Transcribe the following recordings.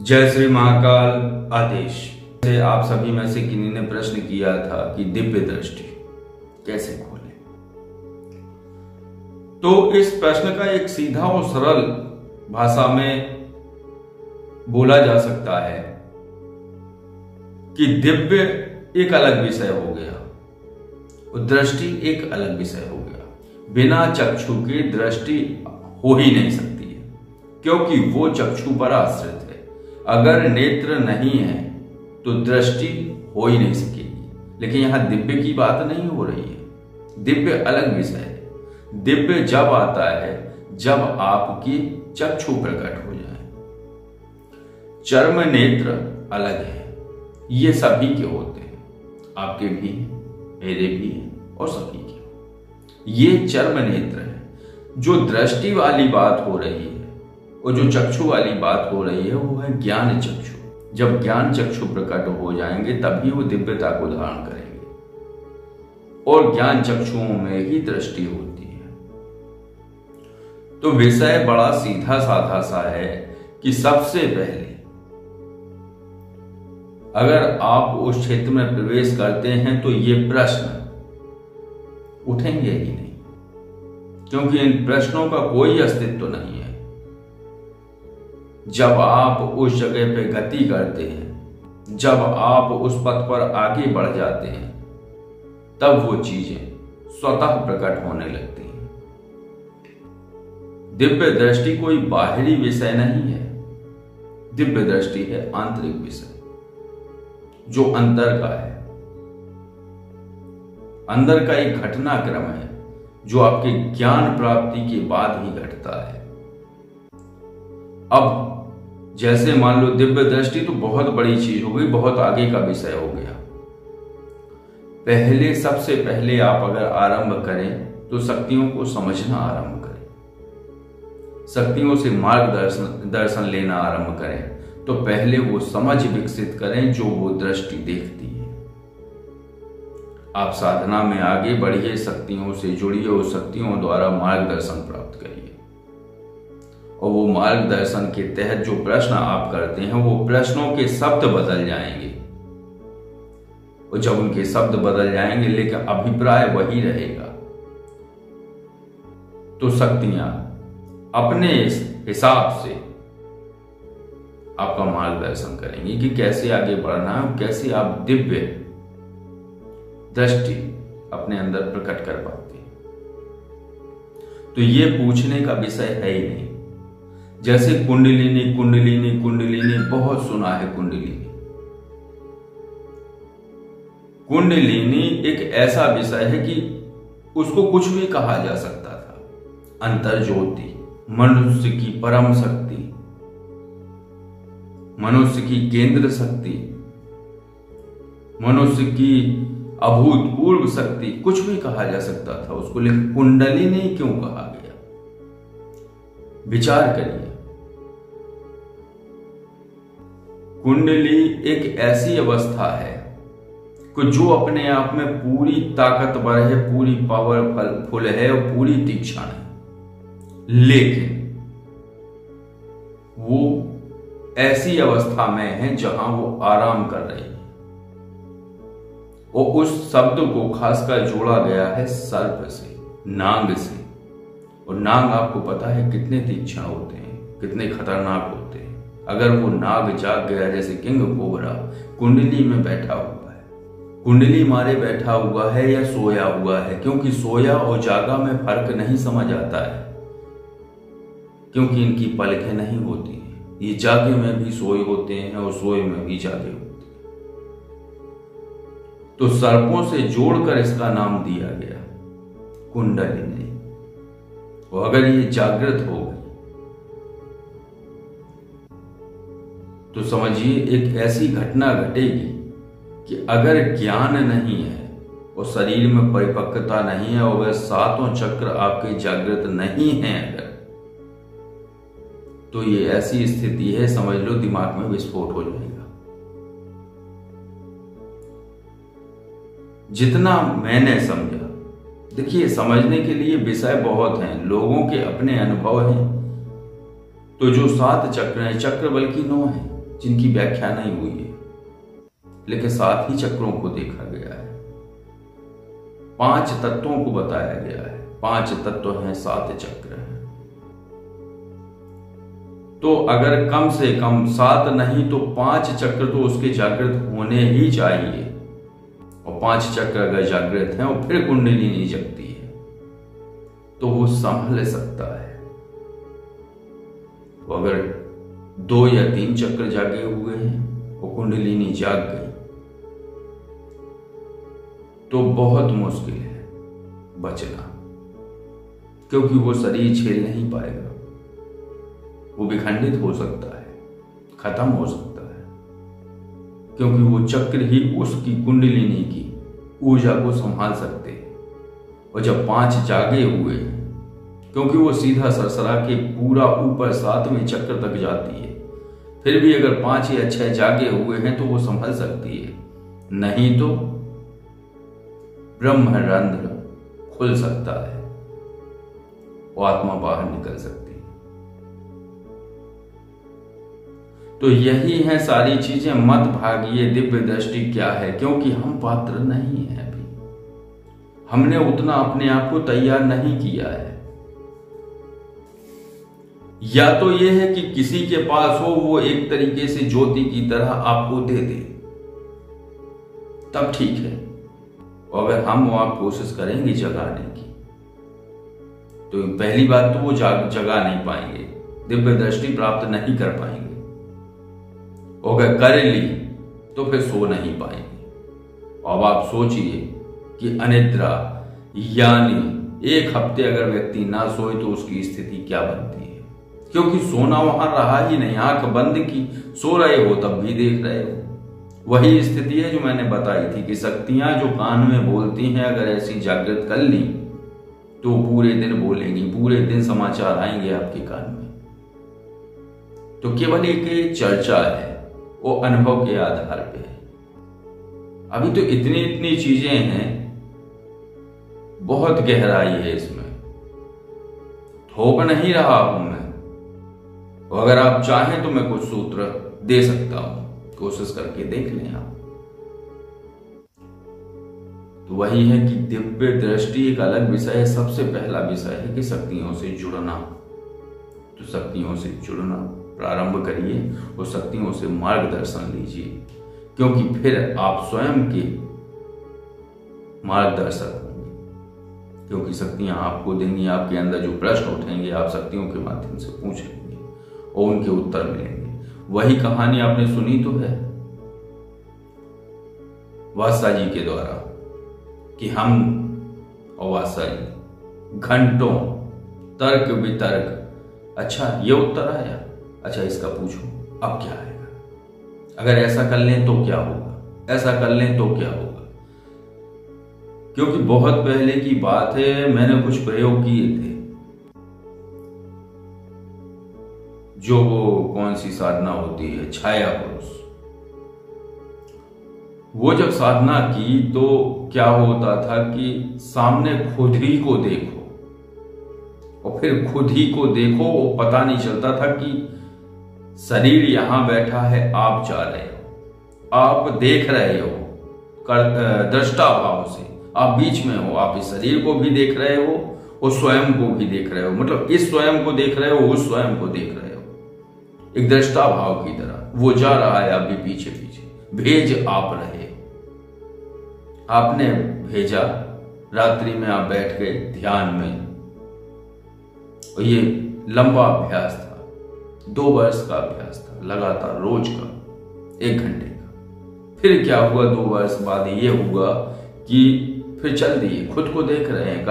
जय श्री महाकाल आदेश से आप सभी में से किन्हीं ने प्रश्न किया था कि दिव्य दृष्टि कैसे खोले। तो इस प्रश्न का एक सीधा और सरल भाषा में बोला जा सकता है कि दिव्य एक अलग विषय हो गया और दृष्टि एक अलग विषय हो गया। बिना चक्षु के दृष्टि हो ही नहीं सकती है, क्योंकि वो चक्षु पर आश्रित है। अगर नेत्र नहीं है तो दृष्टि हो ही नहीं सकेगी। लेकिन यहां दिव्य की बात नहीं हो रही है, दिव्य अलग विषय है। दिव्य जब आता है जब आपकी चक्षु प्रकट हो जाए। चर्म नेत्र अलग है, ये सभी के होते हैं, आपके भी हैं, मेरे भी हैं और सभी के। ये चर्म नेत्र है। जो दृष्टि वाली बात हो रही है और जो चक्षु वाली बात हो रही है वो है ज्ञान चक्षु। जब ज्ञान चक्षु प्रकट हो जाएंगे तभी वो दिव्यता को धारण करेंगे और ज्ञान चक्षुओं में ही दृष्टि होती है। तो विषय बड़ा सीधा साधा सा है कि सबसे पहले अगर आप उस क्षेत्र में प्रवेश करते हैं तो ये प्रश्न उठेंगे ही नहीं, क्योंकि इन प्रश्नों का कोई अस्तित्व नहीं है। जब आप उस जगह पे गति करते हैं, जब आप उस पथ पर आगे बढ़ जाते हैं, तब वो चीजें स्वतः प्रकट होने लगती हैं। दिव्य दृष्टि कोई बाहरी विषय नहीं है, दिव्य दृष्टि है आंतरिक विषय जो अंदर का है। अंदर का एक घटनाक्रम है जो आपके ज्ञान प्राप्ति के बाद ही घटता है। अब जैसे मान लो दिव्य दृष्टि तो बहुत बड़ी चीज हो गई, बहुत आगे का विषय हो गया। पहले सबसे पहले आप अगर आरंभ करें तो शक्तियों को समझना आरंभ करें, शक्तियों से मार्गदर्शन लेना आरंभ करें। तो पहले वो समझ विकसित करें जो वो दृष्टि देखती है। आप साधना में आगे बढ़िए, शक्तियों से जुड़िए और शक्तियों द्वारा मार्गदर्शन प्राप्त करिए। और वो मार्गदर्शन के तहत जो प्रश्न आप करते हैं वो प्रश्नों के शब्द बदल जाएंगे। और जब उनके शब्द बदल जाएंगे लेकिन अभिप्राय वही रहेगा, तो शक्तियां अपने हिसाब से आपका मार्गदर्शन करेंगी कि कैसे आगे बढ़ना है, कैसे आप दिव्य दृष्टि अपने अंदर प्रकट कर पाते हैं। तो ये पूछने का विषय है ही नहीं। जैसे कुंडलिनी कुंडलिनी कुंडलिनी बहुत सुना है। कुंडलिनी कुंडलिनी एक ऐसा विषय है कि उसको कुछ भी कहा जा सकता था। अंतर ज्योति, मनुष्य की परम शक्ति, मनुष्य की केंद्र शक्ति, मनुष्य की अभूतपूर्व शक्ति, कुछ भी कहा जा सकता था उसको। लेकिन कुंडलिनी क्यों कहा गया? विचार करिए। कुंडली एक ऐसी अवस्था है कि जो अपने आप में पूरी ताकतवर है, पूरी पावरफुल है और पूरी तीक्ष्ण है, लेकिन वो ऐसी अवस्था में है जहां वो आराम कर रही है। और उस शब्द को खासकर जोड़ा गया है सर्प से, नाग से। और नाग आपको पता है कितने तीक्ष्ण होते हैं, कितने खतरनाक होते हैं। अगर वो नाग जाग गया, जैसे किंग कोबरा कुंडली में बैठा हुआ है, कुंडली मारे बैठा हुआ है या सोया हुआ है, क्योंकि सोया और जागा में फर्क नहीं समझ आता है, क्योंकि इनकी पलकें नहीं होती हैं। ये जागे में भी सोए होते हैं और सोए में भी जागे होते हैं। तो सर्पों से जोड़कर इसका नाम दिया गया कुंडलिनी। और अगर ये जागृत हो गई तो समझिए एक ऐसी घटना घटेगी कि अगर ज्ञान नहीं है और शरीर में परिपक्वता नहीं है और वह सातों चक्र आपके जागृत नहीं है अगर, तो ये ऐसी स्थिति है, समझ लो दिमाग में विस्फोट हो जाएगा। जितना मैंने समझा, देखिए समझने के लिए विषय बहुत हैं, लोगों के अपने अनुभव हैं। तो जो 7 चक्र हैं, चक्र बल्कि 9 हैं, जिनकी व्याख्या नहीं हुई है, लेकिन 7 ही चक्रों को देखा गया है। 5 तत्वों को बताया गया है। 5 तत्व हैं, 7 चक्र हैं। तो अगर कम से कम 7 नहीं तो 5 चक्र तो उसके जागृत होने ही चाहिए। और 5 चक्र अगर जागृत हैं और फिर कुंडली नहीं जगती है तो वो संभल सकता है। तो अगर 2 या 3 चक्र जागे हुए हैं और कुंडली नहीं जाग गई तो बहुत मुश्किल है बचना, क्योंकि वो शरीर झेल नहीं पाएगा। वो विखंडित हो सकता है, खत्म हो सकता है, क्योंकि वो चक्र ही उसकी कुंडलिनी की ऊर्जा को संभाल सकते हैं। और जब 5 जागे हुए हैं, क्योंकि वो सीधा सरसरा के पूरा ऊपर 7वें चक्र तक जाती है, फिर भी अगर 5 या 6 जागे हुए हैं तो वो संभल सकती है, नहीं तो ब्रह्मरंध्र खुल सकता है, वो आत्मा बाहर निकल सकती है। तो यही है सारी चीजें। मत भागिए, दिव्य दृष्टि क्या है, क्योंकि हम पात्र नहीं है। अभी हमने उतना अपने आप को तैयार नहीं किया है। या तो यह है कि किसी के पास हो, वो एक तरीके से ज्योति की तरह आपको दे दे, तब ठीक है। और अगर हम वहां कोशिश करेंगे जगाने की, तो पहली बात तो वो जगा नहीं पाएंगे, दिव्य दृष्टि प्राप्त नहीं कर पाएंगे। और अगर कर ली तो फिर सो नहीं पाएंगे। अब आप सोचिए कि अनिद्रा यानी 1 हफ्ते अगर व्यक्ति ना सोए तो उसकी स्थिति क्या बनती है, क्योंकि सोना वहां रहा ही नहीं। आंख बंद की, सो रहे हो तब भी देख रहे हो। वही स्थिति है जो मैंने बताई थी कि शक्तियां जो कान में बोलती हैं, अगर ऐसी जागृत कर ली तो पूरे दिन बोलेंगी, पूरे दिन समाचार आएंगे आपके कान में। तो केवल एक चर्चा है, वो अनुभव के आधार पे है। अभी तो इतनी इतनी चीजें हैं, बहुत गहराई है इसमें, थोप नहीं रहा हूं मैं। और अगर आप चाहें तो मैं कुछ सूत्र दे सकता हूं, कोशिश करके देख लें आप। तो वही है कि दिव्य दृष्टि एक अलग विषय है। सबसे पहला विषय है कि शक्तियों से जुड़ना। तो शक्तियों से जुड़ना प्रारंभ करिए और शक्तियों से मार्गदर्शन लीजिए, क्योंकि फिर आप स्वयं के मार्गदर्शक होंगे। क्योंकि शक्तियां आपको देंगी, आपके अंदर जो प्रश्न उठेंगे आप शक्तियों के माध्यम से पूछ लेंगे और उनके उत्तर मिलेंगे। वही कहानी आपने सुनी तो है वात्सा जी के द्वारा कि हम और वात्सा जी घंटों तर्क वितर्क, अच्छा ये उत्तर आया, अच्छा इसका पूछो अब क्या आएगा, अगर ऐसा कर लें तो क्या होगा, ऐसा कर लें तो क्या होगा। क्योंकि बहुत पहले की बात है, मैंने कुछ प्रयोग किए थे। जो वो कौन सी साधना होती है, छाया पुरुष, वो जब साधना की तो क्या होता था कि सामने खुद ही को देखो और फिर खुद ही को देखो। वो पता नहीं चलता था कि शरीर यहां बैठा है, आप जा रहे हो, आप देख रहे हो दृष्टा भाव से, आप बीच में हो, आप इस शरीर को भी देख रहे हो और स्वयं को भी देख रहे हो। मतलब इस स्वयं को देख रहे हो, उस स्वयं को देख रहे हो, एक दृष्टा भाव की तरह। वो जा रहा है, आप भी पीछे पीछे, भेज आप रहे, आपने भेजा। रात्रि में आप बैठ गए ध्यान में, और ये लंबा अभ्यास था, 2 वर्ष का अभ्यास था, लगातार रोज का 1 घंटे का। फिर क्या हुआ, 2 वर्ष बाद ये हुआ कि फिर चल दिए, खुद को देख रहे हैं,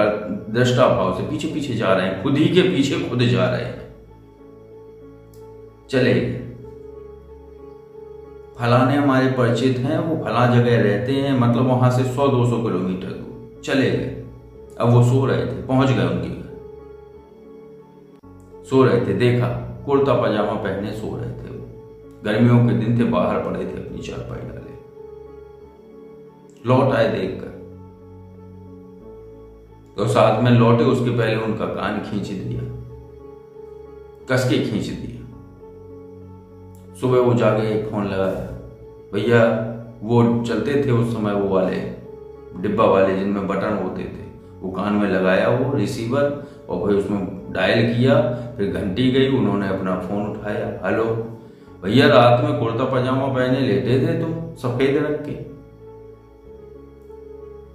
दृष्टा भाव से पीछे पीछे जा रहे हैं, खुद ही के पीछे खुद जा रहे हैं। चले गए, फलाने हमारे परिचित हैं, वो फला जगह रहते हैं, मतलब वहां से 100-200 किलोमीटर दूर। चले गए, अब वो सो रहे थे, पहुंच गए उनके घर, सो रहे थे, देखा कुर्ता पजामा पहने सो रहे थे। वो गर्मियों के दिन थे, बाहर पड़े थे, अपनी चारपाई डाले, लौट आए देखकर। तो साथ में लौटे, उसके पहले उनका कान खींच दिया, कस के खींच दिया। सुबह वो जाके एक फोन लगाया, भैया वो चलते थे उस समय वो वाले डिब्बा वाले जिनमें बटन होते थे, वो कान में लगाया वो रिसीवर और फिर उसमें डायल किया, फिर घंटी गई, उन्होंने अपना फोन उठाया, हेलो भैया रात में कुर्ता पजामा पहने लेटे थे तुम सफेद रंग के?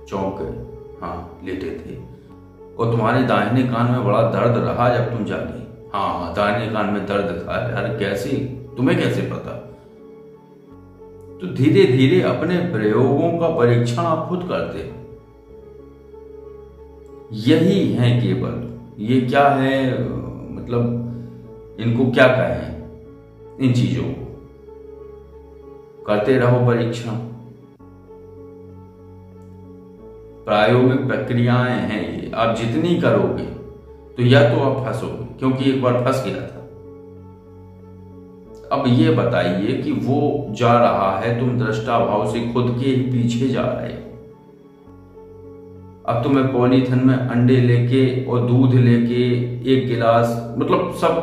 चौंक गए, हाँ लेटे थे। और तुम्हारे दाहिने कान में बड़ा दर्द रहा जब तुम जागी? हाँ दाहिने कान में दर्द था। अरे कैसे, तुम्हें कैसे पता? तो धीरे धीरे अपने प्रयोगों का परीक्षण आप खुद करते हो। यही है केवल, ये क्या है, मतलब इनको क्या कहें, इन चीजों को करते रहो परीक्षण। प्रायोगिक प्रक्रियाएं हैं ये, आप जितनी करोगे तो या तो आप फंसोगे, क्योंकि एक बार फंस गया था। अब ये बताइए कि वो जा रहा है, तुम दृष्टा भाव से खुद के ही पीछे जा रहे हो। अब तुम्हें पॉलीथिन में अंडे लेके और दूध लेके एक गिलास, मतलब सब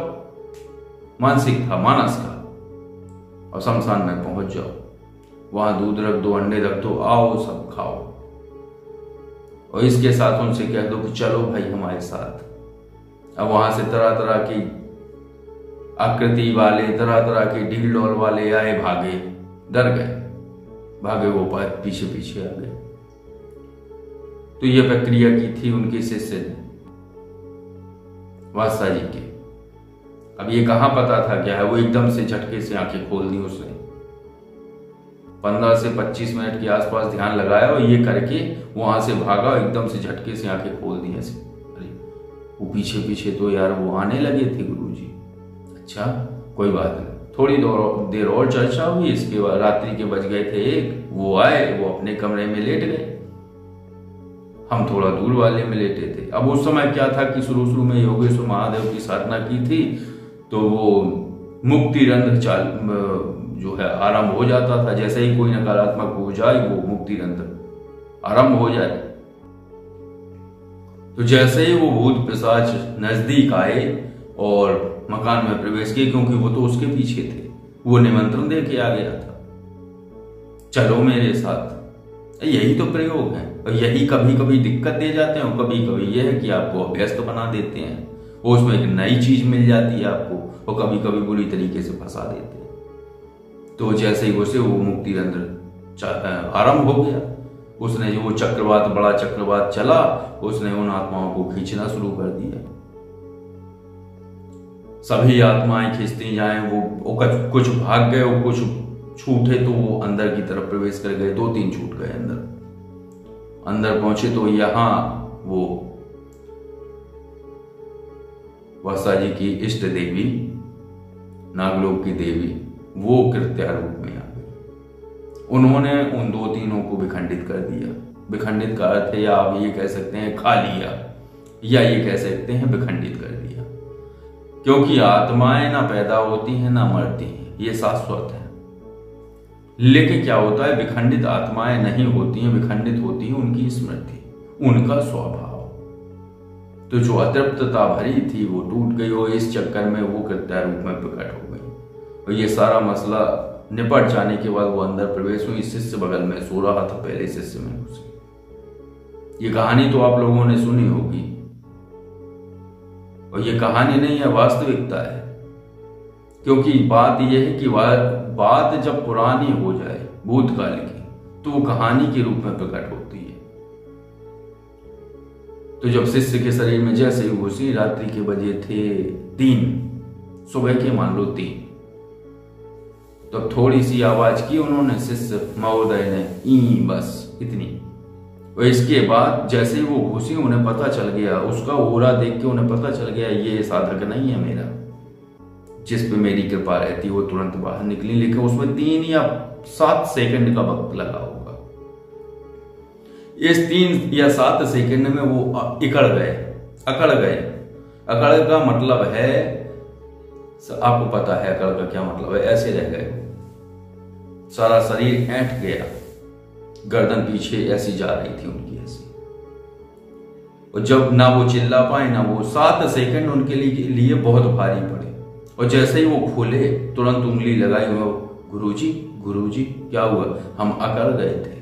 मानसिक था, मानस का, और शमशान में पहुंच जाओ, वहां दूध रख दो, अंडे रख दो, आओ सब खाओ, और इसके साथ उनसे कह दो कि चलो भाई हमारे साथ। अब वहां से तरह तरह की आकृति वाले, तरह तरह के ढील डोल वाले आए, भागे, डर गए, भागे वो पीछे पीछे आ गए। तो ये प्रक्रिया की थी उनके शिष्य ने, वात्सा जी के। अब ये कहां पता था क्या है, वो एकदम से झटके से आंखें खोल दी उसने। 15 से 25 मिनट के आसपास ध्यान लगाया और ये करके वहां से भागा, एकदम से झटके से आंखें खोल दी ऐसे। अरे वो पीछे पीछे तो यार वो आने लगे थे गुरुजी। अच्छा कोई बात नहीं, थोड़ी देर और चर्चा हुई, इसके बाद रात्रि के बज गए थे 1, वो आए, वो अपने कमरे में लेट गए, हम थोड़ा दूर वाले में लेटे थे। अब उस समय क्या था कि शुरू शुरू में योगेश्वर महादेव की साधना की थी, तो वो मुक्ति रंध्र चाल जो है आरंभ हो जाता था। जैसे ही कोई नकारात्मक हो जाए वो मुक्ति रंध्र आरंभ हो जाए। तो जैसे ही वो भूत पिशाच नजदीक आए और मकान में प्रवेश किए, क्योंकि वो तो उसके पीछे थे, वो निमंत्रण दे के आ गया था, चलो मेरे साथ। यही तो प्रयोग है, और यही कभी कभी दिक्कत दे जाते हैं, और कभी कभी यह है कि आपको अभ्यस्त बना देते हैं, वो उसमें एक नई चीज मिल जाती है आपको, और कभी कभी बुरी तरीके से फंसा देते हैं। तो जैसे ही उसे वो मुक्ति रंध्र आरंभ हो गया, उसने जो वो चक्रवात, बड़ा चक्रवात चला, उसने उन आत्माओं को खींचना शुरू कर दिया। सभी आत्माएं खींचती जाएं, वो कुछ भाग गए, वो कुछ छूटे तो वो अंदर की तरफ प्रवेश कर गए, 2-3 छूट गए अंदर पहुंचे तो यहां वो वात्सा जी की इष्ट देवी, नागलोक की देवी, वो कृत्या रूप में आ गई। उन्होंने उन 2-3 को विखंडित कर दिया। विखंडित का अर्थ है, या आप ये कह सकते हैं खा लिया, या ये कह सकते हैं विखंडित कर दिया, क्योंकि आत्माएं ना पैदा होती हैं ना मरती हैं, ये शाश्वत है। लेकिन क्या होता है, विखंडित आत्माएं नहीं होती हैं, विखंडित होती है उनकी स्मृति, उनका स्वभाव। तो जो अतृप्तता भरी थी वो टूट गई, और इस चक्कर में वो कृत्या रूप में प्रकट हो गई। और ये सारा मसला निपट जाने के बाद वो अंदर प्रवेश हुई। शिष्य बगल में सो रहा था, पहले शिष्य में घुसी। ये कहानी तो आप लोगों ने सुनी होगी, और ये कहानी नहीं है, वास्तविकता है। क्योंकि बात यह है कि बात जब पुरानी हो जाए, भूतकाल की, तो वो कहानी के रूप में प्रकट होती है। तो जब शिष्य के शरीर में जैसे ही घुसी, रात्रि के बजे थे 3, सुबह के मान लो 3, तो थोड़ी सी आवाज की उन्होंने, शिष्य महोदय ने, ई बस इतनी। और इसके बाद जैसे ही वो घुसी, उन्हें पता चल गया, उसका ओरा देख के उन्हें पता चल गया ये साधक नहीं है मेरा, जिस पे मेरी कृपा रहती। वो तुरंत बाहर निकली, लेकिन उसमें 3 या 7 सेकंड का वक्त लगा होगा। इस 3 या 7 सेकंड में वो अकड़ गए। अकड़ का मतलब है, आपको पता है अकड़ का क्या मतलब है, ऐसे रह गए, सारा शरीर ऐंठ गया, गर्दन पीछे ऐसी जा रही थी उनकी, ऐसी। और जब ना वो चिल्ला पाए ना वो, 7 सेकंड उनके लिए बहुत भारी पड़े। और जैसे ही वो खोले तुरंत उंगली लगाई, वो गुरुजी क्या हुआ, हम अकड़ गए थे।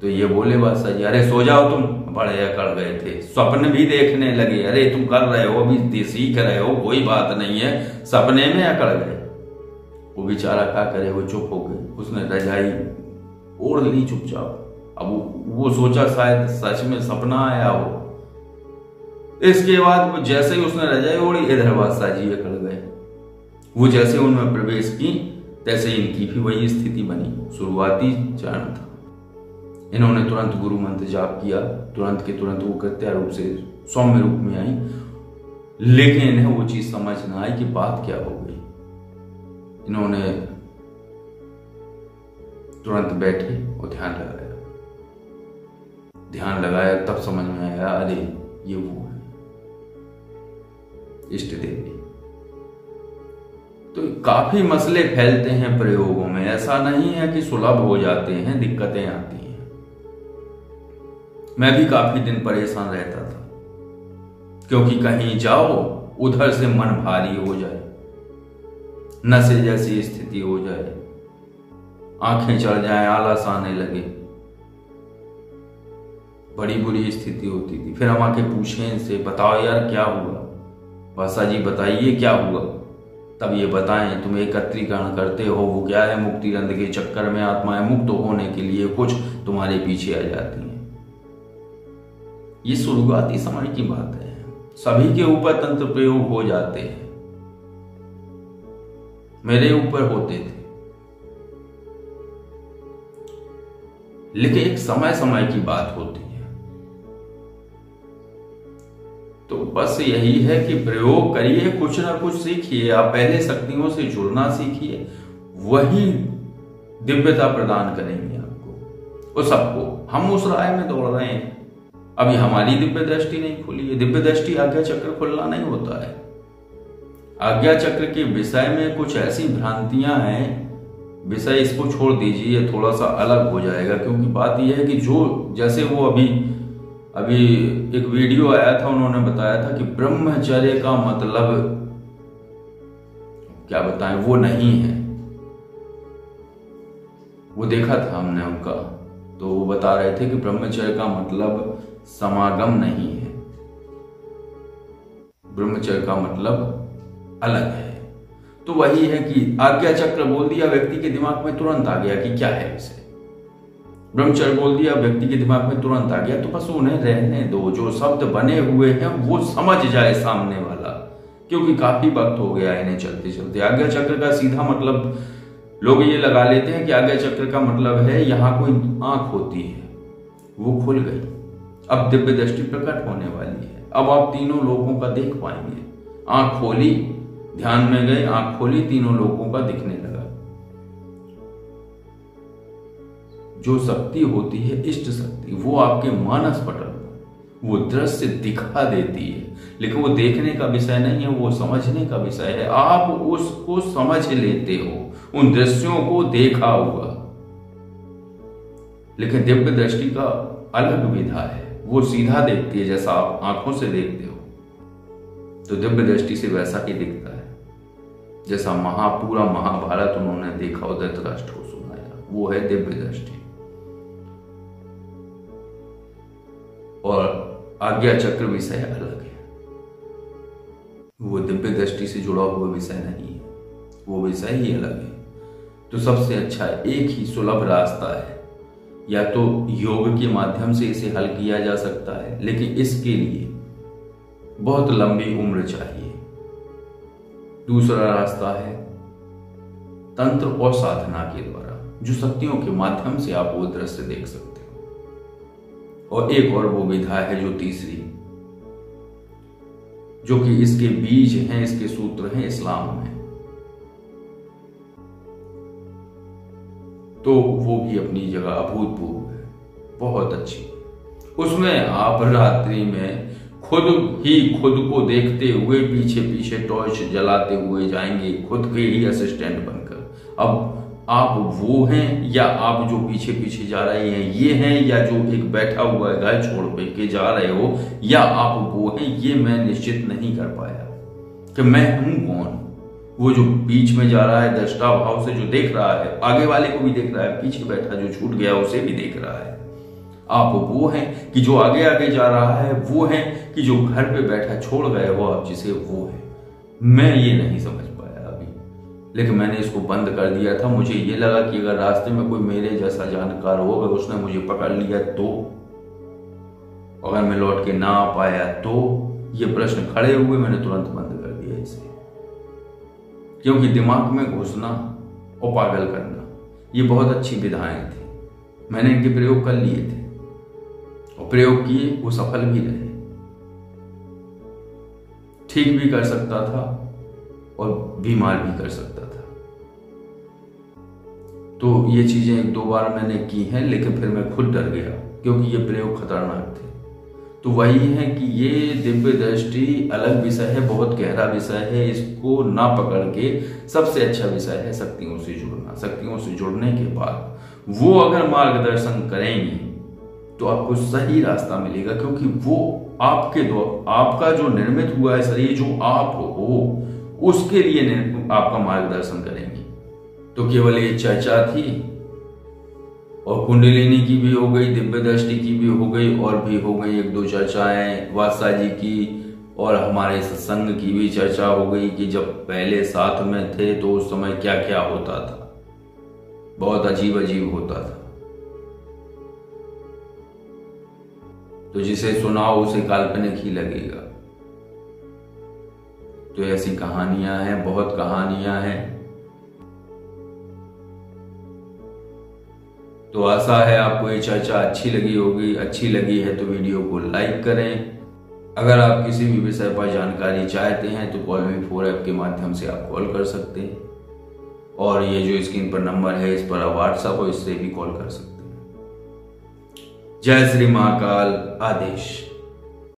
तो ये बोले बादशाह जी, अरे सो जाओ, तुम बड़े अकड़ गए थे, स्वप्न भी देखने लगे, अरे तुम कर रहे हो, अभी सीख रहे हो, कोई बात नहीं है, सपने में अकड़ गए। वो बेचारा क्या करे, वो चुप हो गए, उसने रजाई ओढ़ ली चुपचाप। अब वो सोचा शायद सच में सपना आया हो। इसके बाद वो जैसे ही उसने रजाई ओढ़ी, इधर बादशाह जी अकड़ गए। वो जैसे उनमें प्रवेश की तैसे इनकी भी वही स्थिति बनी, शुरुआती चरण था। इन्होंने तुरंत गुरु मंत्र जाप किया, तुरंत के तुरंत वो कृत्या रूप से सौम्य रूप में आई, लेकिन इन्हें वो चीज समझ न आई कि बात क्या हो गई। इन्होंने तुरंत बैठे और ध्यान लगाया, तब समझ में आया, अरे ये वो है इष्ट देवी। तो काफी मसले फैलते हैं प्रयोगों में, ऐसा नहीं है कि सुलभ हो जाते हैं, दिक्कतें आती हैं। मैं भी काफी दिन परेशान रहता था, क्योंकि कहीं जाओ उधर से मन भारी हो जाए, नशे जैसी स्थिति हो जाए, आंखें चढ़ जाएं, आलस आने लगे, बड़ी बुरी स्थिति होती थी। फिर हम आके पूछें इनसे, बताओ यार क्या हुआ, बादशाह जी बताइए क्या हुआ। तब ये बताएं, तुम एकत्रीकरण करते हो, वो क्या है, मुक्ति रंध के चक्कर में आत्माएं मुक्त होने के लिए कुछ तुम्हारे पीछे आ जाती हैं। ये शुरुआती समय की बात है, सभी के ऊपर तंत्र प्रयोग हो जाते हैं, मेरे ऊपर होते थे, लेकिन एक समय समय की बात होती है। तो बस यही है कि प्रयोग करिए, कुछ ना कुछ सीखिए। आप पहले शक्तियों से जुड़ना सीखिए, वही दिव्यता प्रदान करेंगे आपको और सबको। हम उस राय में दौड़ रहे हैं, अभी हमारी दिव्य दृष्टि नहीं खुली है। दिव्य दृष्टि आज्ञा चक्र खुलना नहीं होता है। आज्ञा चक्र के विषय में कुछ ऐसी भ्रांतियां हैं, विषय इसको छोड़ दीजिए, थोड़ा सा अलग हो जाएगा। क्योंकि बात यह है कि जो जैसे वो अभी एक वीडियो आया था, उन्होंने बताया था कि ब्रह्मचर्य का मतलब क्या बताएं, वो नहीं है। वो देखा था हमने उनका, तो वो बता रहे थे कि ब्रह्मचर्य का मतलब समागम नहीं है, ब्रह्मचर्य का मतलब अलग है। तो वही है कि आज्ञा चक्र बोल दिया, व्यक्ति के दिमाग में तुरंत आ गया कि क्या है इसे। ब्रह्मचर्य बोल दिया, व्यक्ति के दिमाग में तुरंत आ गया, तो बस उन्हें रहने दो। जो शब्द बने हुए हैं वो समझ जाए सामने वाला, क्योंकि काफी वक्त हो गया इन्हें चलते चलते। आज्ञा चक्र का सीधा मतलब लोग ये लगा लेते हैं कि आज्ञा चक्र का मतलब है यहाँ कोई आंख होती है, वो खुल गई, अब दिव्य दृष्टि प्रकट होने वाली है, अब आप तीनों लोगों का देख पाएंगे। आंख खोली, ध्यान में गए, आंख खोली, तीनों लोगों का दिखने लगा। जो शक्ति होती है इष्ट शक्ति, वो आपके मानस पटल पर वो दृश्य दिखा देती है, लेकिन वो देखने का विषय नहीं है, वो समझने का विषय है। आप उसको समझ लेते हो, उन दृश्यों को देखा हुआ। लेकिन दिव्य दृष्टि का अलग विधा है, वो सीधा देखती है, जैसा आप आंखों से देखते हो तो दिव्य दृष्टि से वैसा ही दिखता है जैसा पूरा महाभारत उन्होंने देखा और धृतराष्ट्र को सुनाया, वो है दिव्य दृष्टि। और आज्ञा चक्र विषय अलग है, वो दिव्य दृष्टि से जुड़ा हुआ विषय नहीं है, वो विषय ही अलग है। तो सबसे अच्छा एक ही सुलभ रास्ता है, या तो योग के माध्यम से इसे हल किया जा सकता है, लेकिन इसके लिए बहुत लंबी उम्र चाहिए। दूसरा रास्ता है तंत्र और साधना के द्वारा, जो शक्तियों के माध्यम से आप वो दृश्य देख सकते हो। और एक और वो विधा है जो तीसरी, जो कि इसके बीज हैं, इसके सूत्र हैं इस्लाम में, तो वो भी अपनी जगह अभूतपूर्व है, बहुत अच्छी। उसमें आप रात्रि में खुद को देखते हुए पीछे पीछे टॉर्च जलाते हुए जाएंगे, खुद के ही असिस्टेंट बनकर। अब आप वो हैं या आप जो पीछे पीछे जा रहे हैं ये हैं, या जो एक बैठा हुआ है घर छोड़ के जा रहे हो, या आप वो हैं, ये मैं निश्चित नहीं कर पाया। कि मैं हूं कौन। वो जो बीच में जा रहा है दृष्टा भाव से जो देख रहा है, आगे वाले को भी देख रहा है, पीछे बैठा जो छूट गया उसे भी देख रहा है। आप वो हैं कि जो आगे आगे जा रहा है, वो हैं कि जो घर पे बैठा छोड़ गए हो आप जिसे, वो है। मैं ये नहीं समझ पाया अभी, लेकिन मैंने इसको बंद कर दिया था। मुझे ये लगा कि अगर रास्ते में कोई मेरे जैसा जानकार होगा, उसने मुझे पकड़ लिया तो, अगर मैं लौट के ना आ पाया तो, ये प्रश्न खड़े हुए, मैंने तुरंत बंद कर दिया इसे। क्योंकि दिमाग में घुसना और पागल करना ये बहुत अच्छी विधाएं थी, मैंने इनके प्रयोग कर लिए थे और प्रयोग किए, वो सफल भी रहे। ठीक भी कर सकता था और बीमार भी कर सकता था। तो ये चीजें एक दो बार मैंने की हैं, लेकिन फिर मैं खुद डर गया क्योंकि ये प्रयोग खतरनाक थे। तो वही है कि ये दिव्य दृष्टि अलग विषय है, बहुत गहरा विषय है। इसको ना पकड़ के सबसे अच्छा विषय है शक्तियों से जुड़ना। शक्तियों से जुड़ने के बाद वो अगर मार्गदर्शन करेंगी तो आपको सही रास्ता मिलेगा, क्योंकि वो आपके आपका जो निर्मित हुआ है शरीर, जो आप हो, उसके लिए आपका मार्गदर्शन करेंगी। तो केवल ये चर्चा थी, और कुंडलिनी की भी हो गई, दिव्य दृष्टि की भी हो गई, और भी हो गई एक दो चर्चाएं वात्सा जी की, और हमारे सत्संग की भी चर्चा हो गई कि जब पहले साथ में थे तो उस समय क्या क्या होता था। बहुत अजीब अजीब होता था। तो जिसे सुनाओ उसे काल्पनिक ही लगेगा। तो ऐसी कहानियां हैं, बहुत कहानियां हैं। तो आशा है आपको ये चर्चा अच्छी लगी होगी। अच्छी लगी है तो वीडियो को लाइक करें। अगर आप किसी भी विषय पर जानकारी चाहते हैं तो कॉल4 ऐप के माध्यम से आप कॉल कर सकते हैं, और ये जो स्क्रीन पर नंबर है इस पर आप व्हाट्सएप और इससे भी कॉल कर सकते हैं। जय श्री महाकाल। आदेश।